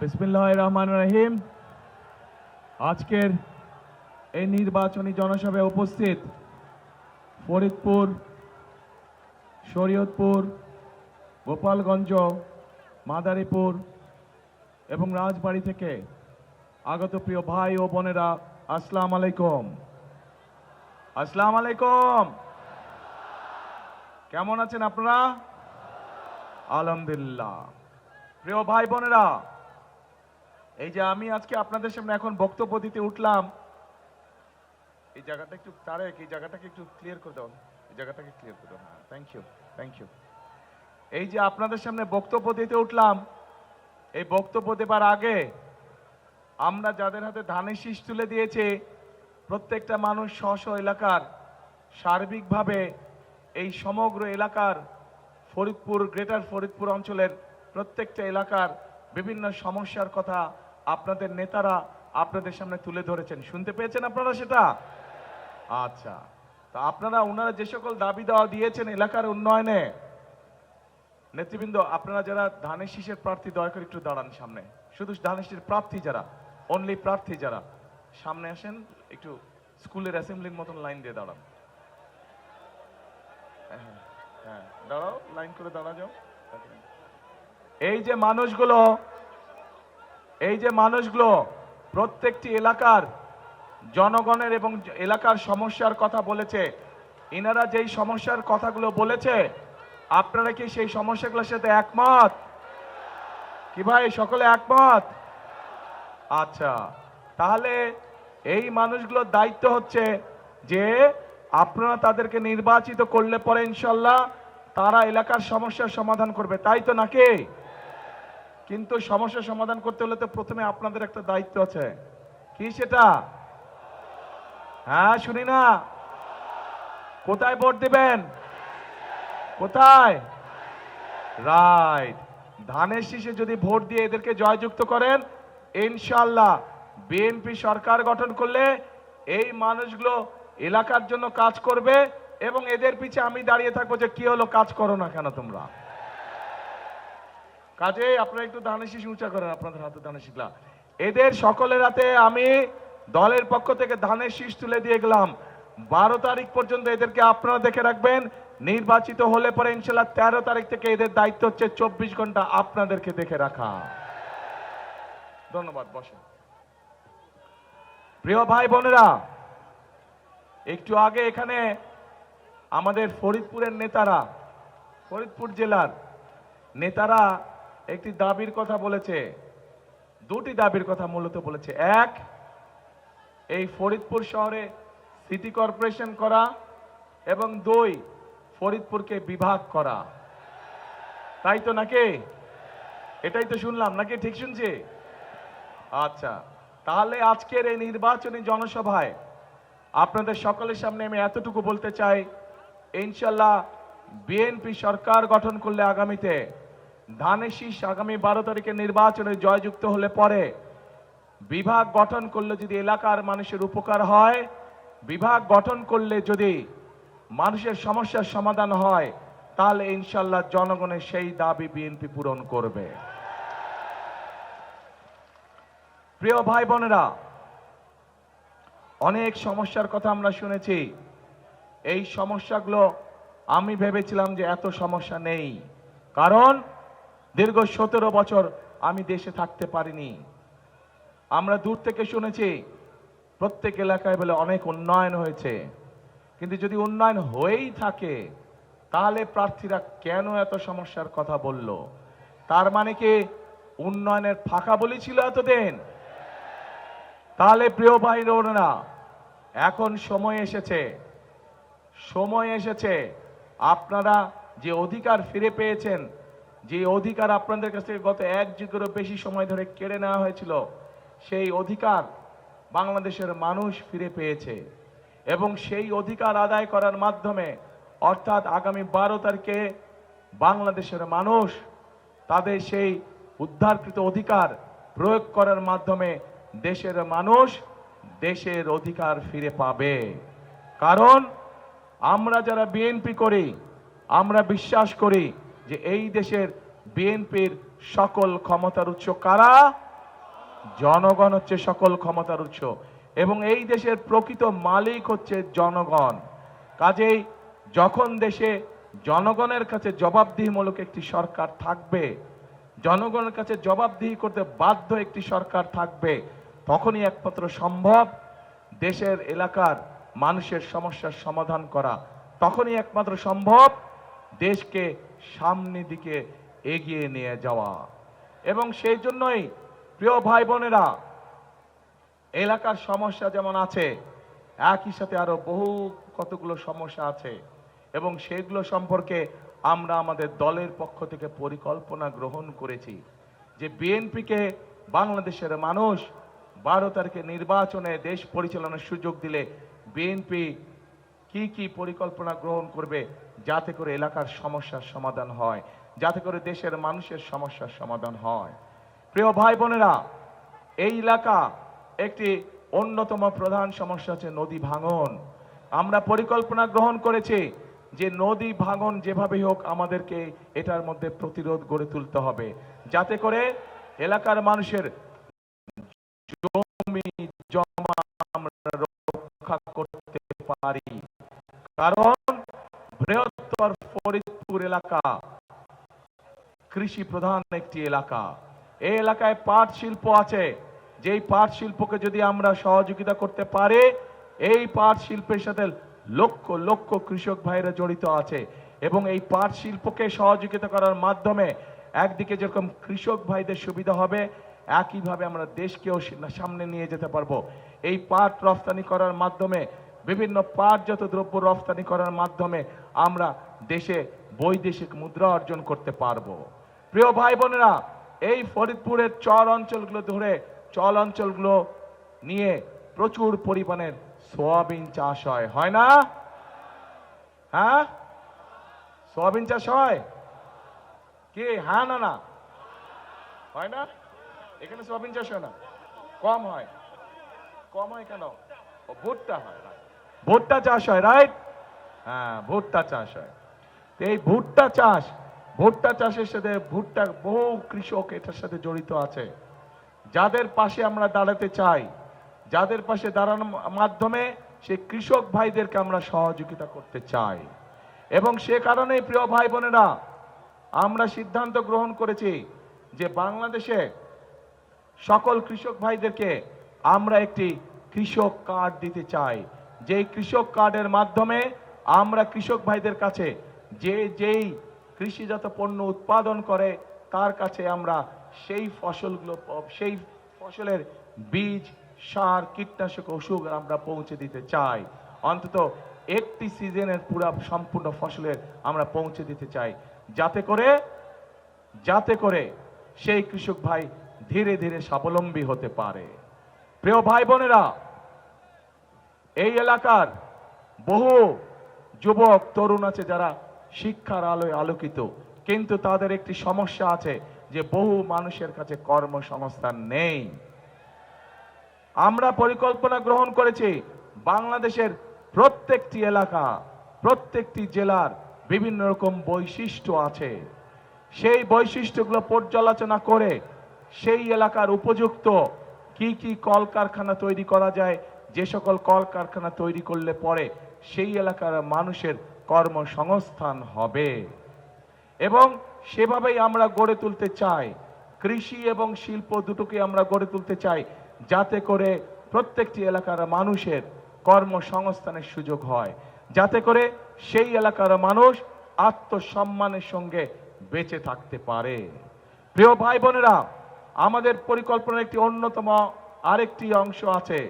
বিসমিল্লাহির রহমানির রহিম। আজকের এই নির্বাচনী জনসভায় উপস্থিত ফরিদপুর, শরীয়তপুর, গোপালগঞ্জ, মাদারীপুর এবং রাজবাড়ী থেকে আগত প্রিয় ভাই ও বোনেরা, আসসালামু আলাইকুম। আসসালামু আলাইকুম। কেমন আছেন আপনারা? আলহামদুলিল্লাহ। প্রিয় ভাই বোনেরা, এই যে আমি আজকে আপনাদের সামনে এখন বক্তব্য দিতে উঠলাম, এই জায়গাটা একটু তারেক, এই জায়গাটাকে একটু ক্লিয়ার করে দাও, এই জায়গাটাকে ক্লিয়ার করে দাও। হ্যাঁ, থ্যাংক ইউ, থ্যাংক ইউ। এই যে আপনাদের সামনে বক্তব্য দিতে উঠলাম, এই বক্তব্য দেবার আগে আমরা যাদের হাতে ধানের শীষ তুলে দিয়েছে, প্রত্যেকটা মানুষ স্ব এলাকার সার্বিকভাবে এই সমগ্র এলাকার ফরিদপুর, গ্রেটার ফরিদপুর অঞ্চলের প্রত্যেকটা এলাকার বিভিন্ন সমস্যার কথা আপনাদের নেতারা আপনাদের সামনে তুলে ধরেছেন। শুনতে পেয়েছেন আপনারা সেটা? আচ্ছা, তা আপনারা ওনারা যে সকল দাবি দেওয়া দিয়েছেন এলাকার উন্নয়নে, নেতৃবৃন্দ আপনারা যারা ধানের শীষের প্রার্থী, দয়া করে একটু দাঁড়ান সামনে। শুধু ধানের শীষের প্রার্থী যারা, অনলি প্রার্থী যারা, সামনে আসেন, একটু স্কুলের অ্যাসেম্বলির মতন লাইন দিয়ে দাঁড়ান। হ্যাঁ হ্যাঁ, দাঁড়াও, লাইন করে দাঁড়া যাও। এই যে মানুষগুলো প্রত্যেকটি এলাকার জনগণের এবং এলাকার সমস্যার কথা বলেছে। ইনারা যেই সমস্যার কথাগুলো বলেছে, আপনারা কি সেই সমস্যাগুলোর সাথে একমত? কি ভাই, সকলে একমত? আচ্ছা, তাহলে এই মানুষগুলোর দায়িত্ব হচ্ছে যে আপনারা তাদেরকে নির্বাচিত করলে পরে ইনশাল্লাহ তারা এলাকার সমস্যার সমাধান করবে, তাই তো নাকি? কিন্তু সমস্যার সমাধান করতে হলে তো প্রথমে আপনাদের একটা দায়িত্ব আছে। কি সেটা? হ্যাঁ, শুনি না। কোথায় ভোট দিবেন? কোথায়? রাইট, ধানের শীষে যদি ভোট দিয়ে এদেরকে জয়যুক্ত করেন, ইনশাল্লাহ বিএনপি সরকার গঠন করলে এই মানুষগুলো এলাকার জন্য কাজ করবে এবং এদের পিছে আমি দাঁড়িয়ে থাকবো যে কি হলো, কাজ করো না কেন তোমরা। কাজে আপনারা একটু ধানের শীষ উঁচা করেন, আপনাদের হাতে ধানের শীষলা। এদের সকলের হাতে আমি দলের পক্ষ থেকে ধানের শীষ তুলে দিয়ে গেলাম। 12 তারিখ পর্যন্ত এদেরকে আপনারা দেখে রাখবেন। নির্বাচিত হলে পরে ইনশাল্লাহ 13 তারিখ থেকে এদের দায়িত্ব হচ্ছে 24 ঘন্টা আপনাদেরকে দেখে রাখা। ধন্যবাদ, বসেন। প্রিয় ভাই বোনেরা, একটু আগে এখানে আমাদের ফরিদপুরের নেতারা, ফরিদপুর জেলার নেতারা একটি দাবির কথা বলেছে, দুটি দাবির কথা মূলত বলেছে। এক, এই ফরিদপুর শহরে সিটি কর্পোরেশন করা এবং 2, ফরিদপুরকে বিভাগ করা। তাই তো নাকি? এটাই তো শুনলাম নাকি? ঠিক শুনছি? আচ্ছা, তাহলে আজকের এই নির্বাচনী জনসভায় আপনাদের সকলের সামনে আমি এতটুকু বলতে চাই, ইনশাল্লাহ বিএনপি সরকার গঠন করলে আগামীতে ধানের শীষ আগামী 12 তারিখে নির্বাচনে জয়যুক্ত হলে পরে বিভাগ গঠন করলে যদি এলাকার মানুষের উপকার হয়, বিভাগ গঠন করলে যদি মানুষের সমস্যার সমাধান হয়, তাহলে ইনশাল্লাহ জনগণের সেই দাবি বিএনপি পূরণ করবে। প্রিয় ভাই বোনেরা, অনেক সমস্যার কথা আমরা শুনেছি। এই সমস্যাগুলো আমি ভেবেছিলাম যে এত সমস্যা নেই, কারণ দীর্ঘ 17 বছর আমি দেশে থাকতে পারিনি। আমরা দূর থেকে শুনেছি প্রত্যেক এলাকায় বলে অনেক উন্নয়ন হয়েছে, কিন্তু যদি উন্নয়ন হয়েই থাকে তাহলে প্রার্থীরা কেন এত সমস্যার কথা বলল? তার মানে কি উন্নয়নের ফাঁকা বলি ছিল এতদিন? তাহলে প্রিয় ভাই বোনেরা, এখন সময় এসেছে আপনারা যে অধিকার ফিরে পেয়েছেন, যে অধিকার আপনাদের কাছ থেকে গত 1 যুগেরও বেশি সময় ধরে কেড়ে নেওয়া হয়েছিল, সেই অধিকার বাংলাদেশের মানুষ ফিরে পেয়েছে এবং সেই অধিকার আদায় করার মাধ্যমে, অর্থাৎ আগামী 12 তারিখে বাংলাদেশের মানুষ তাদের সেই উদ্ধারকৃত অধিকার প্রয়োগ করার মাধ্যমে দেশের মানুষ দেশের অধিকার ফিরে পাবে। কারণ আমরা যারা বিএনপি করি, আমরা বিশ্বাস করি যে এই দেশের বিএনপির সকল ক্ষমতার উৎস কারা? জনগণ হচ্ছে সকল ক্ষমতার উৎস, এবং এই দেশের প্রকৃত মালিক হচ্ছে জনগণ। কাজেই যখন দেশে জনগণের কাছে জবাবদিহিমূলক একটি সরকার থাকবে, জনগণের কাছে জবাবদিহি করতে বাধ্য একটি সরকার থাকবে, তখনই একমাত্র সম্ভব দেশের এলাকার মানুষের সমস্যার সমাধান করা, তখনই একমাত্র সম্ভব দেশকে সামনের দিকে এগিয়ে নিয়ে যাওয়া। এবং সেই জন্যই প্রিয় ভাই বোনেরা, এলাকার সমস্যা যেমন আছে, একই সাথে আরো বহু কতগুলো সমস্যা আছে, এবং সেগুলো সম্পর্কে আমরা আমাদের দলের পক্ষ থেকে পরিকল্পনা গ্রহণ করেছি যে বিএনপিকে বাংলাদেশের মানুষ 12 তারিখে নির্বাচনে দেশ পরিচালনার সুযোগ দিলে বিএনপি কি কি পরিকল্পনা গ্রহণ করবে যাতে করে এলাকার সমস্যার সমাধান হয়, যাতে করে দেশের মানুষের সমস্যার সমাধান হয়। প্রিয় ভাই বোনেরা, এই এলাকা একটি অন্যতম প্রধান সমস্যা হচ্ছে নদী ভাঙন। আমরা পরিকল্পনা গ্রহণ করেছি যে নদী ভাঙন যেভাবে হোক আমাদেরকে এটার মধ্যে প্রতিরোধ গড়ে তুলতে হবে, যাতে করে এলাকার মানুষের জমি জমা আমরা রক্ষা করতে পারি। কারণ বৃহত্তর ফরিদপুর এলাকা কৃষি প্রধান একটি এলাকা। এই এলাকায় পাট শিল্প আছে, যেই পাট শিল্পকে যদি আমরা সহযোগিতা করতে পারি, এই পাট শিল্পের সাথে লক্ষ লক্ষ কৃষক ভাইরা জড়িত আছে, এবং এই পাট শিল্পকে সহযোগিতা করার মাধ্যমে একদিকে যেরকম কৃষক ভাইদের সুবিধা হবে, একইভাবে আমরা দেশকেও সামনে নিয়ে যেতে পারবো। এই পাট রফতানি করার মাধ্যমে, বিভিন্ন পাটজাত দ্রব্য রফতানি করার মাধ্যমে আমরা দেশে বৈদেশিক মুদ্রা অর্জন করতে পারবো। প্রিয় ভাই বোনেরা, এই ফরিদপুরের চর অঞ্চলগুলো ধরে চল অঞ্চলগুলো নিয়ে প্রচুর পরিমাণের সোয়াবিন চাষ হয়, হয় না? হ্যাঁ, সোয়াবিন চাষ হয় কি? হ্যাঁ না? না হয় না? এখানে সোয়াবিন চাষ হয় না, কম হয়। কম হয় কেন? ভুট্টা হয়, ভুট্টা চাষ হয়, রাইট? হ্যাঁ, ভুট্টা চাষ হয়। এই ভুট্টা চাষের সাথে বহু কৃষক এটার সাথে জড়িত আছে, যাদের পাশে আমরা দাঁড়াতে চাই, যাদের পাশে দাঁড়ানোর মাধ্যমে সেই কৃষক ভাইদেরকে আমরা সহযোগিতা করতে চাই। এবং সে কারণেই প্রিয় ভাই বোনেরা, আমরা সিদ্ধান্ত গ্রহণ করেছি যে বাংলাদেশে সকল কৃষক ভাইদেরকে আমরা একটি কৃষক কার্ড দিতে চাই, যেই কৃষক কার্ডের মাধ্যমে আমরা কৃষক ভাইদের কাছে যেই কৃষিজাত পণ্য উৎপাদন করে তার কাছে আমরা সেই ফসলের বীজ, সার, কীটনাশক, ওষুধ আমরা পৌঁছে দিতে চাই। অন্তত একটি সিজনের সম্পূর্ণ ফসলের আমরা পৌঁছে দিতে চাই, যাতে করে সেই কৃষক ভাই ধীরে ধীরে স্বাবলম্বী হতে পারে। প্রিয় ভাই বোনেরা, এই এলাকার বহু যুবক তরুণ আছে যারা শিক্ষার আলোয় আলোকিত, কিন্তু তাদের একটি সমস্যা আছে যে বহু মানুষের কাছে কর্মসংস্থান নেই। আমরা পরিকল্পনা গ্রহণ করেছি বাংলাদেশের প্রত্যেকটি এলাকা, প্রত্যেকটি জেলার বিভিন্ন রকম বৈশিষ্ট্য আছে, সেই বৈশিষ্ট্যগুলো পর্যালোচনা করে সেই এলাকার উপযুক্ত কি কি কলকারখানা তৈরি করা যায়, যে সকল কলকারখানা তৈরি করলে পরে সেই এলাকার মানুষের কর্মসংস্থান হবে, এবং সেভাবেই আমরা গড়ে তুলতে চাই। কৃষি এবং শিল্প দুটোকে আমরা গড়ে তুলতে চাই, যাতে করে প্রত্যেকটি এলাকার মানুষের কর্মসংস্থানের সুযোগ হয়, যাতে করে সেই এলাকার মানুষ আত্মসম্মানের সঙ্গে বেঁচে থাকতে পারে। প্রিয় ভাই বোনেরা, আমাদের পরিকল্পনার একটি অন্যতম আরেকটি অংশ আছে,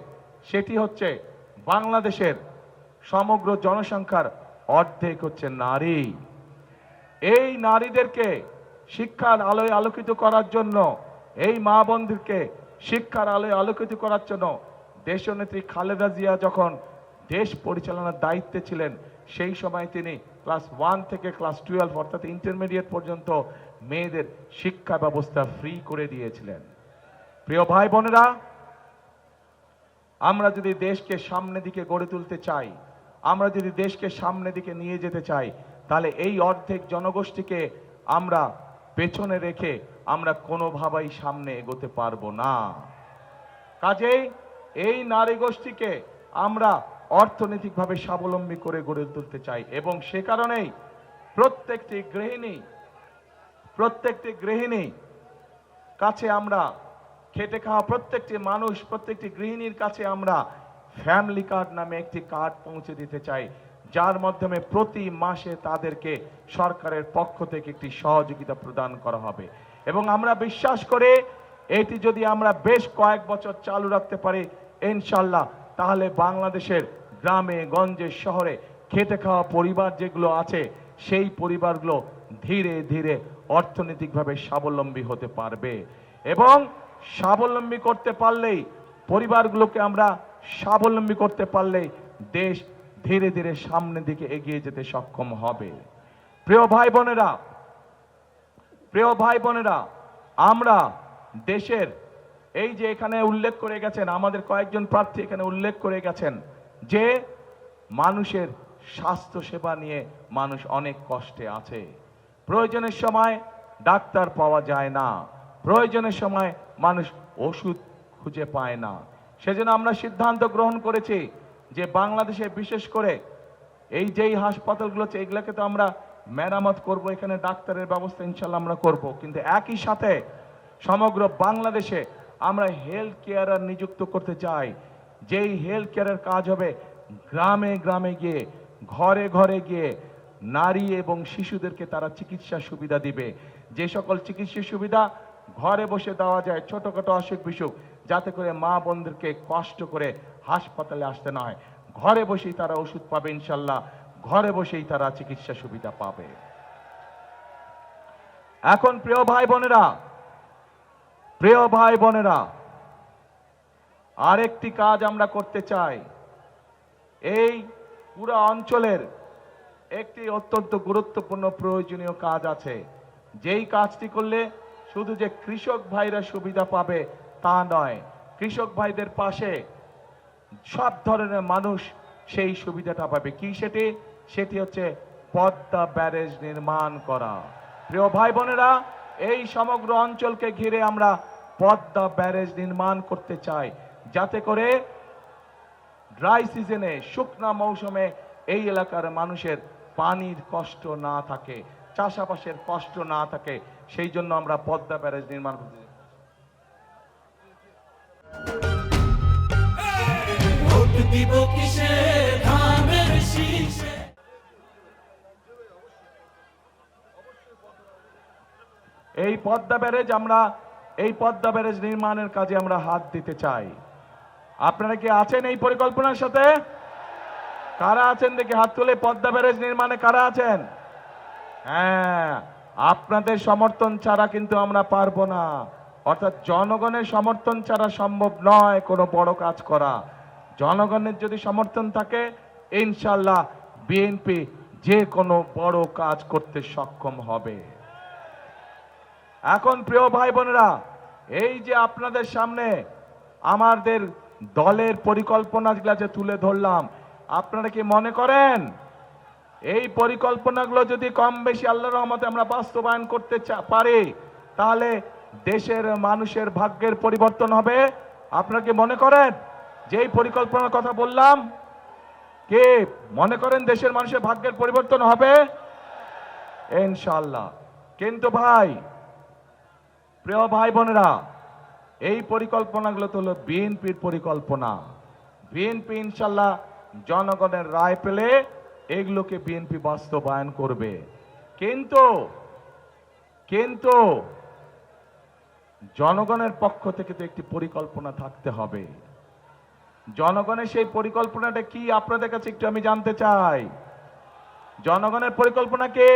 সেটি হচ্ছে বাংলাদেশের সমগ্র জনসংখ্যার অর্ধেক হচ্ছে নারী। এই নারীদেরকে শিক্ষার আলোয় আলোকিত করার জন্য, এই মা বোনদেরকে শিক্ষার আলোয় আলোকিত করার জন্য দেশনেত্রী খালেদা জিয়া যখন দেশ পরিচালনার দায়িত্বে ছিলেন, সেই সময় তিনি ক্লাস 1 থেকে ক্লাস 12 অর্থাৎ ইন্টারমিডিয়েট পর্যন্ত মেয়েদের শিক্ষা ব্যবস্থা ফ্রি করে দিয়েছিলেন। প্রিয় ভাই বোনেরা, আমরা যদি দেশকে সামনের দিকে গড়ে তুলতে চাই, আমরা যদি দেশকে সামনের দিকে নিয়ে যেতে চাই, তাহলে এই অর্ধেক জনগোষ্ঠীকে আমরা পেছনে রেখে আমরা কোনোভাবেই সামনে এগোতে পারবো না। কাজেই এই নারী গোষ্ঠীকে আমরা অর্থনৈতিকভাবে স্বাবলম্বী করে গড়ে তুলতে চাই এবং সে কারণেই প্রত্যেকটি গৃহিণী কাছে আমরা, খেটে খাওয়া প্রত্যেকটি মানুষ, প্রত্যেকটি গৃহিণীর কাছে আমরা ফ্যামিলি কার্ড নামে একটি কার্ড পৌঁছে দিতে চাই, যার মাধ্যমে প্রতি মাসে তাদেরকে সরকারের পক্ষ থেকে একটি সহযোগিতা প্রদান করা হবে। এবং আমরা বিশ্বাস করে এটি যদি আমরা বেশ কয়েক বছর চালু রাখতে পারি ইনশাল্লাহ, তাহলে বাংলাদেশের গ্রামে গঞ্জে শহরে খেটে খাওয়া পরিবার যেগুলো আছে সেই পরিবারগুলো ধীরে ধীরে অর্থনৈতিকভাবে স্বাবলম্বী হতে পারবে। এবং স্বাবলম্বী করতে পারলেই, পরিবারগুলোকে আমরা স্বাবলম্বী করতে পারলেই দেশ ধীরে ধীরে সামনের দিকে এগিয়ে যেতে সক্ষম হবে। প্রিয় ভাই বোনেরা, আমরা দেশের এই যে এখানে উল্লেখ করে গেছেন, আমাদের কয়েকজন প্রার্থী এখানে উল্লেখ করে গেছেন যে মানুষের স্বাস্থ্য সেবা নিয়ে মানুষ অনেক কষ্টে আছে। প্রয়োজনের সময় ডাক্তার পাওয়া যায় না, প্রয়োজনের সময় মানুষ ওষুধ খুঁজে পায় না। সেজন্য আমরা সিদ্ধান্ত গ্রহণ করেছি যে বাংলাদেশে বিশেষ করে এই যেই হাসপাতালগুলো আছে এগুলোকে তো আমরা মেরামত করব, এখানে ডাক্তারের ব্যবস্থা ইনশাল্লাহ আমরা করব, কিন্তু একই সাথে সমগ্র বাংলাদেশে আমরা হেলথ কেয়ারার নিযুক্ত করতে চাই, যেই হেলথ কেয়ারের কাজ হবে গ্রামে গ্রামে গিয়ে, ঘরে ঘরে গিয়ে নারী এবং শিশুদেরকে তারা চিকিৎসা সুবিধা দিবে। যে সকল চিকিৎসা সুবিধা ঘরে বসে দেওয়া যায়, ছোটখাটো অসুখ বিসুখ, যাতে করে মা বোনদেরকে কষ্ট করে হাসপাতালে আসতে না হয়, ঘরে বসেই তারা ওষুধ পাবে ইনশাল্লাহ, ঘরে বসেই তারা চিকিৎসা সুবিধা পাবে। এখন প্রিয় ভাই বোনেরা, আরেকটি কাজ আমরা করতে চাই। এই পুরো অঞ্চলের একটি অত্যন্ত গুরুত্বপূর্ণ প্রয়োজনীয় কাজ আছে, যেই কাজটি করলে শুধু যে কৃষক ভাইরা সুবিধা পাবে তা নয়, কৃষক ভাইদের পাশে সব ধরনের মানুষ সেই সুবিধাটা পাবে। কি সেটি হচ্ছে পদ্মা ব্যারেজ নির্মাণ করা। প্রিয় ভাই বোনেরা, এই সমগ্র অঞ্চলকে ঘিরে আমরা পদ্মা ব্যারেজ নির্মাণ করতে চাই, যাতে করে ড্রাই সিজনে, শুকনা মৌসুমে এই এলাকার মানুষের পানির কষ্ট না থাকে, চাষাবাসের কষ্ট না থাকে। সেই জন্য আমরা পদ্মা ব্যারেজ নির্মাণ করতে চাই। এই পদ্মা ব্যারেজ নির্মাণের কাজে আমরা হাত দিতে চাই। আপনারা কি আছেন এই পরিকল্পনার সাথে? কারা আছেন দেখি হাত তুলে। পদ্মা ব্যারেজ নির্মাণে কারা আছেন? হ্যাঁ, আপনাদের সমর্থন ছাড়া কিন্তু আমরা পারবো না। অর্থাৎ জনগণের সমর্থন ছাড়া সম্ভব নয় কোনো বড় কাজ করা। জনগণের যদি সমর্থন থাকে ইনশাল্লাহ বিএনপি যে কোনো বড় কাজ করতে সক্ষম হবে। এখন প্রিয় ভাই বোনেরা, এই যে আপনাদের সামনে আমাদের দলের পরিকল্পনাগুলো যে তুলে ধরলাম, আপনারা কি মনে করেন এই পরিকল্পনাগুলো যদি কম বেশি আল্লাহর রহমতে আমরা বাস্তবায়ন করতে পারি তাহলে দেশের মানুষের ভাগ্যের পরিবর্তন হবে? আপনারা কি মনে করেন যে এই পরিকল্পনার কথা বললাম, কে মনে করেন দেশের মানুষের ভাগ্যের পরিবর্তন হবে? ইনশাআল্লাহ। কিন্তু প্রিয় ভাই বোনেরা, এই পরিকল্পনাগুলো তো হলো বিএনপির পরিকল্পনা। বিএনপি ইনশাআল্লাহ জনগণের রায় পেলে এগুলোকে বিএনপি বাস্তবায়ন করবে। কিন্তু জনগণের পক্ষ থেকে তো একটি পরিকল্পনা থাকতে হবে। জনগণের সেই পরিকল্পনাটা কি আপনাদের কাছে একটু আমি জানতে চাই। জনগণের পরিকল্পনা কি?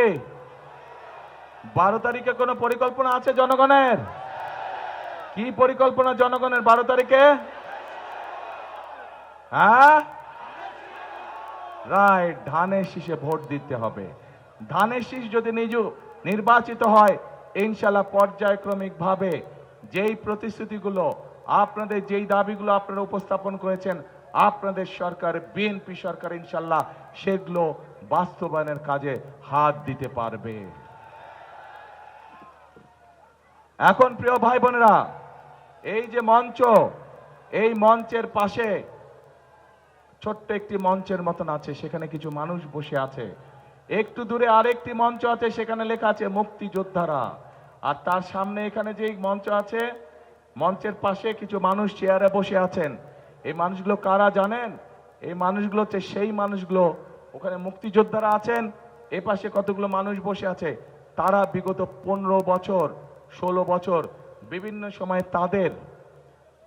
12 তারিখে কোনো পরিকল্পনা আছে জনগণের? কি পরিকল্পনা জনগণের 12 তারিখে? হ্যাঁ, রাইট, ধানের শীষে ভোট দিতে হবে। ধানের শীষ যদি নির্বাচিত হয় ইনশাআল্লাহ পর্যায়ক্রমিক ভাবে যেই প্রতিশ্রুতিগুলো, আপনাদের যেই দাবিগুলো আপনারা উপস্থাপন করেছেন, আপনাদের সরকার বিএনপি সরকার ইনশাআল্লাহ সেগুলো বাস্তবায়নের কাজে হাত দিতে পারবে। এখন প্রিয় ভাই বোনেরা, এই যে মঞ্চ, এই মঞ্চের পাশে ছোট্ট একটি মঞ্চের মতন আছে, সেখানে কিছু মানুষ বসে আছে। একটু দূরে আরেকটি মঞ্চ আছে, সেখানে লেখা আছে মুক্তিযোদ্ধারা। আর তার সামনে এখানে যে মঞ্চ আছে, মঞ্চের পাশে কিছু মানুষ চেয়ারে বসে আছেন। এই মানুষগুলো কারা জানেন? এই মানুষগুলো হচ্ছে সেই মানুষগুলো, ওখানে মুক্তিযোদ্ধারা আছেন, এ পাশে কতগুলো মানুষ বসে আছে। তারা বিগত 15 বছর 16 বছর বিভিন্ন সময় তাদের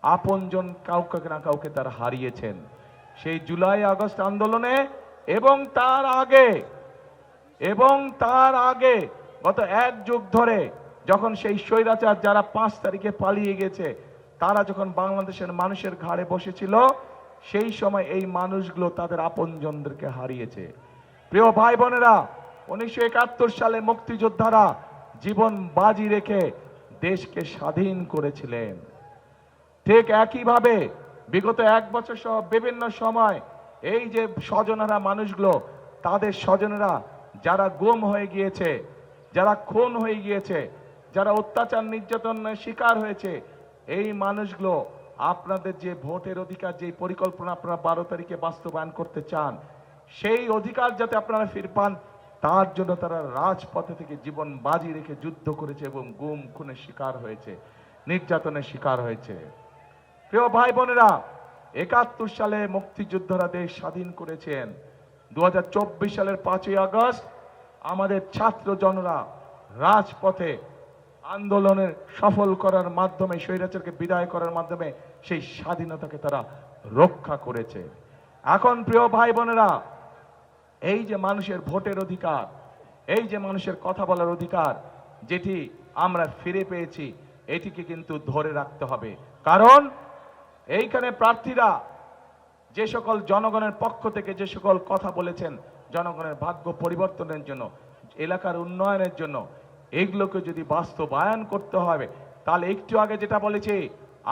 আপনজন কাউকে না কাউকে তারা হারিয়েছেন। সেই জুলাই আগস্ট আন্দোলনে এবং তার আগে গত 1 যুগ ধরে যখন সেই স্বৈরাচার যারা 5 তারিখে পালিয়ে গেছে, তারা যখন বাংলাদেশের মানুষের ঘাড়ে বসেছিল, সেই সময় এই মানুষগুলো তাদের আপনজনদেরকে হারিয়েছে। প্রিয় ভাই বোনেরা, 1971 সালে মুক্তিযোদ্ধারা জীবন বাজি রেখে দেশকে স্বাধীন করেছিলেন। ঠিক একইভাবে বিগত 1 বছর সহ বিভিন্ন সময় এই যে স্বজনেরা মানুষগুলো, তাদের স্বজনেরা যারা গুম হয়ে গিয়েছে, যারা খুন হয়ে গিয়েছে, যারা অত্যাচার নির্যাতনের শিকার হয়েছে, এই মানুষগুলো আপনাদের যে ভোটের অধিকার, যে পরিকল্পনা আপনারা 12 তারিখে বাস্তবায়ন করতে চান, সেই অধিকার যাতে আপনারা ফিরে পান, তার জন্য তারা রাজপথে থেকে জীবন বাজি রেখে যুদ্ধ করেছে এবং গুম খুনের শিকার হয়েছে, নির্যাতনের শিকার হয়েছে। প্রিয় ভাই বোনেরা, 71 সালে মুক্তিযোদ্ধারা দেশ স্বাধীন করেছেন। 2024 সালের 5ই আগস্ট আমাদের ছাত্র জনরা রাজপথে আন্দোলনের সফল করার মাধ্যমে, স্বৈরাচারকে বিদায় করার মাধ্যমে সেই স্বাধীনতাকে তারা রক্ষা করেছে। এখন প্রিয় ভাই বোনেরা, এই যে মানুষের ভোটের অধিকার, এই যে মানুষের কথা বলার অধিকার যেটি আমরা ফিরে পেয়েছি, এটিকে কিন্তু ধরে রাখতে হবে। কারণ এইখানে প্রার্থীরা যে সকল জনগণের পক্ষ থেকে যে সকল কথা বলেছেন, জনগণের ভাগ্য পরিবর্তনের জন্য, এলাকার উন্নয়নের জন্য, এগুলোকে যদি বাস্তবায়ন করতে হবে, তাহলে একটু আগে যেটা বলেছি,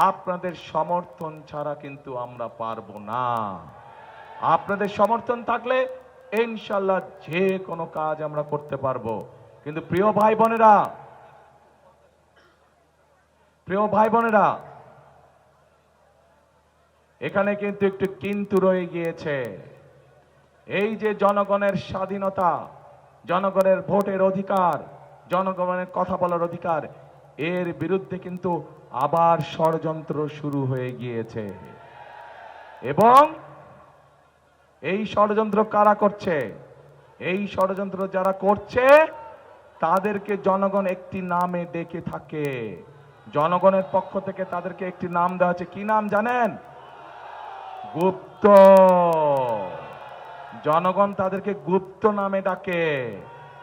আপনাদের সমর্থন ছাড়া কিন্তু আমরা পারবো না। আপনাদের সমর্থন থাকলে ইনশাআল্লাহ যে কোনো কাজ আমরা করতে পারবো। কিন্তু প্রিয় ভাই বোনেরা, এখানে কিন্তু একটু কিন্তু রয়ে গিয়েছে। এই যে জনগণের স্বাধীনতা, জনগণের ভোটের অধিকার, জনগণের কথা বলার অধিকার, এর বিরুদ্ধে কিন্তু আবার ষড়যন্ত্র শুরু হয়ে গিয়েছে। এবং এই ষড়যন্ত্র কারা করছে? এই ষড়যন্ত্র যারা করছে তাদেরকে জনগণ একটি নামে ডেকে থাকে। জনগণের পক্ষ থেকে তাদেরকে একটি নাম দেওয়া হচ্ছে। কি নাম জানেন? গুপ্ত। জনগণ তাদেরকে গুপ্ত নামে ডাকে।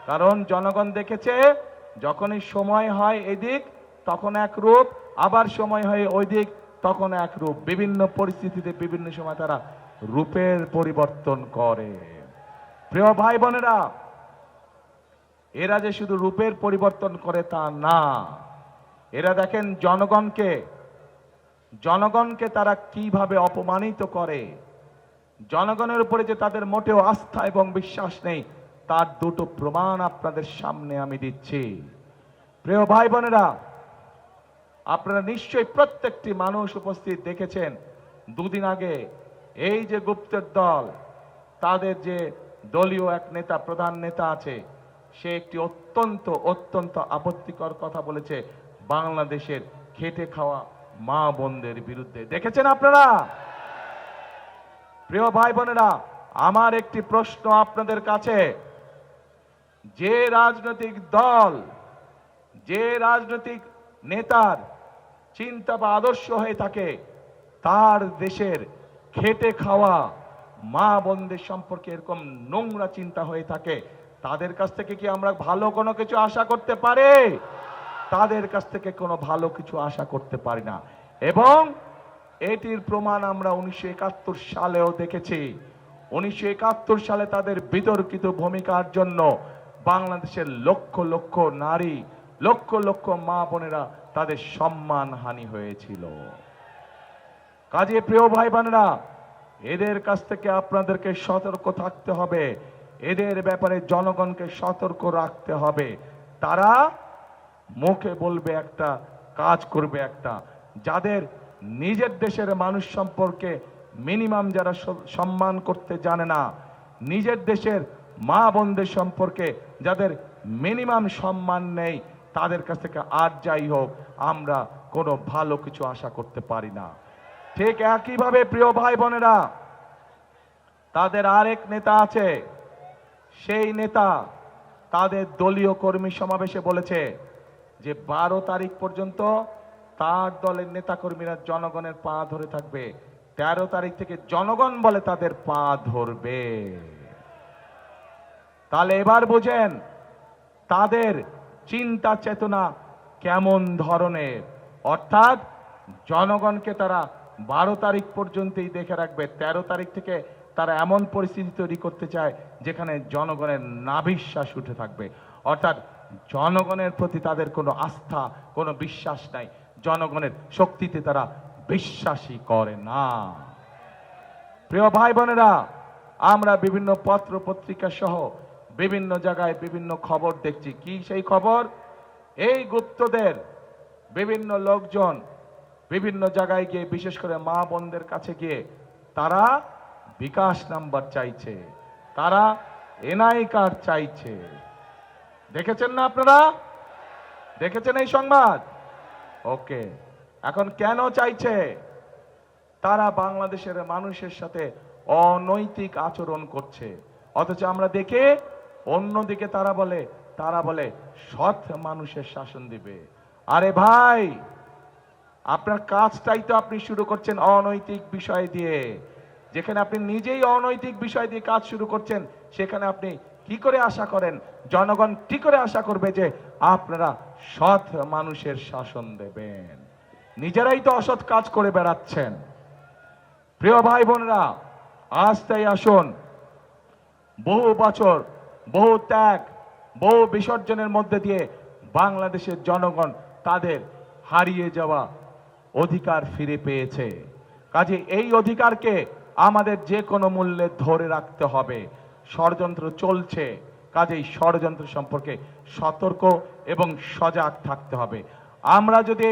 কারণ জনগণ দেখেছে, যখনই সময় হয় এদিক তখন এক রূপ, আবার সময় হয় ওই দিক তখন এক রূপ। বিভিন্ন পরিস্থিতিতে বিভিন্ন সময় তারা রূপের পরিবর্তন করে। প্রিয় ভাই বোনেরা, এরা যে শুধু রূপের পরিবর্তন করে তা না, এরা দেখেন জনগণকে তারা কিভাবে অপমানিত করে। জনগণের উপরে যে তাদের মোটেও আস্থা এবং বিশ্বাস নেই, তার দুটো প্রমাণ আপনাদের সামনে আমি দিচ্ছি। প্রিয় ভাই বোনেরা, আপনারা নিশ্চয়ই প্রত্যেকটি মানুষ উপস্থিত দেখেছেন, দুদিন আগে এই যে গুপ্তের দল, তাদের যে দলীয় এক নেতা, প্রধান নেতা আছে, সে একটি অত্যন্ত আপত্তিকর কথা বলেছে বাংলাদেশের খেটে খাওয়া মা বোনদের বিরুদ্ধে। দেখেছেন আপনারা? প্রিয় ভাই বোনেরা, আমার একটি প্রশ্ন আপনাদের কাছে, যে রাজনৈতিক দল, যে রাজনৈতিক নেতার চিন্তা বা আদর্শ হয়ে থাকে, তার দেশের খেটে খাওয়া মা বোনদের সম্পর্কে এরকম নোংরা চিন্তা হয়ে থাকে, তাদের কাছ থেকে কি আমরা ভালো কোনো কিছু আশা করতে পারি? তাদের কাছ থেকে কোনো ভালো কিছু আশা করতে পারি না। এবং এটির প্রমাণ আমরা 1971 সালেও দেখেছি। 1971 সালে তাদের বিতর্কিত ভূমিকার জন্য বাংলাদেশের লক্ষ লক্ষ নারী, লক্ষ লক্ষ মা বোনেরা তাদের সম্মান হানি হয়েছিল। কাজে প্রিয় ভাই বোনেরা, এদের কাছ থেকে আপনাদেরকে সতর্ক থাকতে হবে। এদের ব্যাপারে জনগণকে সতর্ক রাখতে হবে। তারা মুখে বলবে একটা, কাজ করবে একটা। যাদের নিজের দেশের মানুষ সম্পর্কে মিনিমাম যারা সম্মান করতে জানে না, নিজের দেশের মা বোনদের সম্পর্কে যাদের মিনিমাম সম্মান নেই, তাদের কাছ থেকে আর যাই হোক আমরা কোনো ভালো কিছু আশা করতে পারি না। ঠিক একইভাবে প্রিয় ভাই বোনেরা, তাদের আরেক নেতা আছে, সেই নেতা তাদের দলীয় কর্মী সমাবেশে বলেছে যে 12 তারিখ পর্যন্ত তার দলের নেতাকর্মীরা জনগণের পা ধরে থাকবে, 13 তারিখ থেকে জনগণ বলে তাদের পা ধরবে। তাহলে এবার বুঝেন তাদের চিন্তা চেতনা কেমন ধরনের। অর্থাৎ জনগণকে তারা 12 তারিখ পর্যন্তই দেখে রাখবে, 13 তারিখ থেকে তারা এমন পরিস্থিতি তৈরি করতে চায় যেখানে জনগণের নাভিশ্বাস উঠে থাকবে। অর্থাৎ জনগণের প্রতি তাদের কোনো আস্থা, কোনো বিশ্বাস নাই, জনগণের শক্তিতে তারা বিশ্বাসই করে না। প্রিয় ভাই বোনেরা, আমরা বিভিন্ন পত্র পত্রিকা সহ বিভিন্ন জায়গায় বিভিন্ন খবর দেখছি। কি সেই খবর? এই গুপ্তদের বিভিন্ন লোকজন বিভিন্ন জায়গায় গিয়ে, বিশেষ করে মা বোনদের কাছে গিয়ে তারা বিকাশ নাম্বার চাইছে, তারা এনআই কার্ড চাইছে। দেখেছেন না আপনারা? দেখেছেন এই সংবাদ? ওকে, এখন কেন চাইছে? তারা বাংলাদেশের মানুষের সাথে অনৈতিক আচরণ করছে, অথচ আমরা দেখে অন্যদিকে তারা বলে সৎ মানুষের শাসন দিবে। আরে ভাই, আপনার কাজটাই তো আপনি শুরু করছেন অনৈতিক বিষয় দিয়ে। যেখানে আপনি নিজেই অনৈতিক বিষয় দিয়ে কাজ শুরু করছেন, সেখানে আপনি কি করে আশা করেন, জনগণ কি করে আশা করবে যে আপনারা সৎ মানুষের শাসন দেবেন? নিজেরাই তো অসৎ কাজ করে বেড়াচ্ছেন। প্রিয় ভাই বোনেরা, আজ তাই আসুন, বহু বছর, বহু ত্যাগ, বহু বিসর্জনের মধ্যে দিয়ে বাংলাদেশের জনগণ তাদের হারিয়ে যাওয়া অধিকার ফিরে পেয়েছে। কাজে এই অধিকারকে আমাদের যে কোনো মূল্যে ধরে রাখতে হবে। ষড়যন্ত্র চলছে, কাজেই ষড়যন্ত্র সম্পর্কে সতর্ক এবং সজাগ থাকতে হবে। আমরা যদি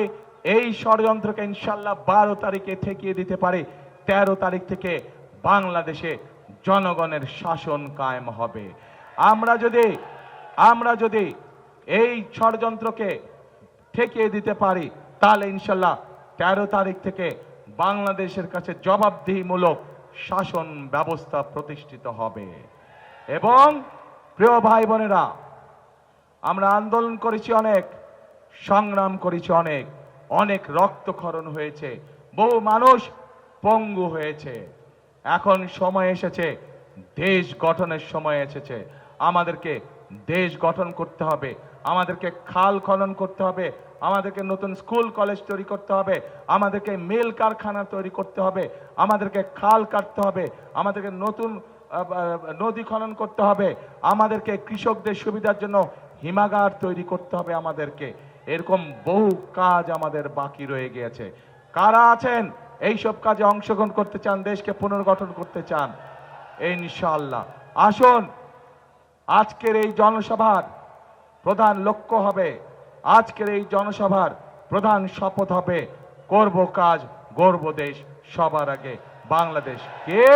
এই ষড়যন্ত্রকে ইনশাল্লাহ 12 তারিখে ঠেকিয়ে দিতে পারি, 13 তারিখ থেকে বাংলাদেশে জনগণের শাসন কায়েম হবে। আমরা যদি এই ষড়যন্ত্রকে ঠেকিয়ে দিতে পারি, তাহলে ইনশাল্লাহ 13 তারিখ থেকে বাংলাদেশের কাছে জবাবদিহিমূলক শাসন ব্যবস্থা প্রতিষ্ঠিত হবে। এবং প্রিয় ভাই বোনেরা, আমরা আন্দোলন করেছি অনেক, সংগ্রাম করেছি অনেক রক্তক্ষরণ হয়েছে, বহু মানুষ পঙ্গু হয়েছে। এখন সময় এসেছে, দেশ গঠনের সময় এসেছে। আমাদেরকে দেশ গঠন করতে হবে, আমাদেরকে খাল খনন করতে হবে, আমাদেরকে নতুন স্কুল কলেজ তৈরি করতে হবে, আমাদেরকে মিল কারখানা তৈরি করতে হবে, আমাদেরকে খাল কাটতে হবে, আমাদেরকে নতুন নদী খনন করতে হবে, আমাদেরকে কৃষকদের সুবিধার জন্য হিমাগার তৈরি করতে হবে। আমাদেরকে এরকম বহু কাজ আমাদের বাকি রয়ে গিয়েছে। কারা আছেন এইসব কাজে অংশগ্রহণ করতে চান, দেশকে পুনর্গঠন করতে চান? ইনশাআল্লাহ আসুন। আজকের এই জনসভার প্রধান লক্ষ্য হবে, আজকের এই জনসভার প্রধান শপথ হবে, করব কাজ, গর্ব দেশ, সবার আগে বাংলাদেশ। কে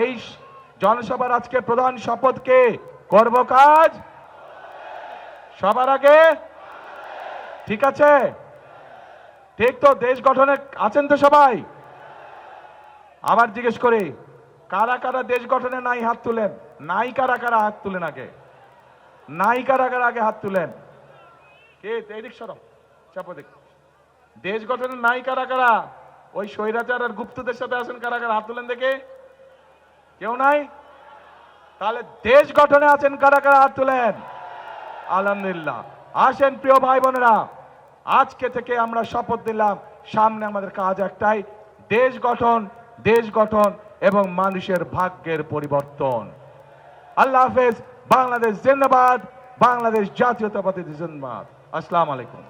এই জনসভার আজকে প্রধান শপথ? কে করব কাজ, সবার আগে? ঠিক আছে, ঠিক তো? দেশ গঠনে আছেন তো সবাই? আবার জিজ্ঞেস করি, কারা কারা দেশ গঠনে নাই হাত তুলেন? নাই কারা কারা হাত তুলেন আগে? নাই কারা কারা আগে হাত তুলেন? কে এদিক সরো, চাপো দেখ। দেশ গঠনে নাই কারা কারা? ওই স্বৈরাচার আর গুপ্তদের সাথে আছেন কারা কারা? হাত তুলেন দেখে। কেউ নাই? তাহলে দেশ গঠনে আছেন কারা কারা? হাত তুলেন। আলহামদুলিল্লাহ। আসেন প্রিয় ভাই বোনেরা, আজকে থেকে আমরা শপথ দিলাম, সামনে আমাদের কাজ একটাই, দেশ গঠন এবং মানুষের ভাগ্যের পরিবর্তন। আল্লাহ হাফেজ। বাংলাদেশ জিন্দাবাদ, বাংলাদেশ জাতীয়তাবাদী জিন্দাবাদ। আসসালামু আলাইকুম।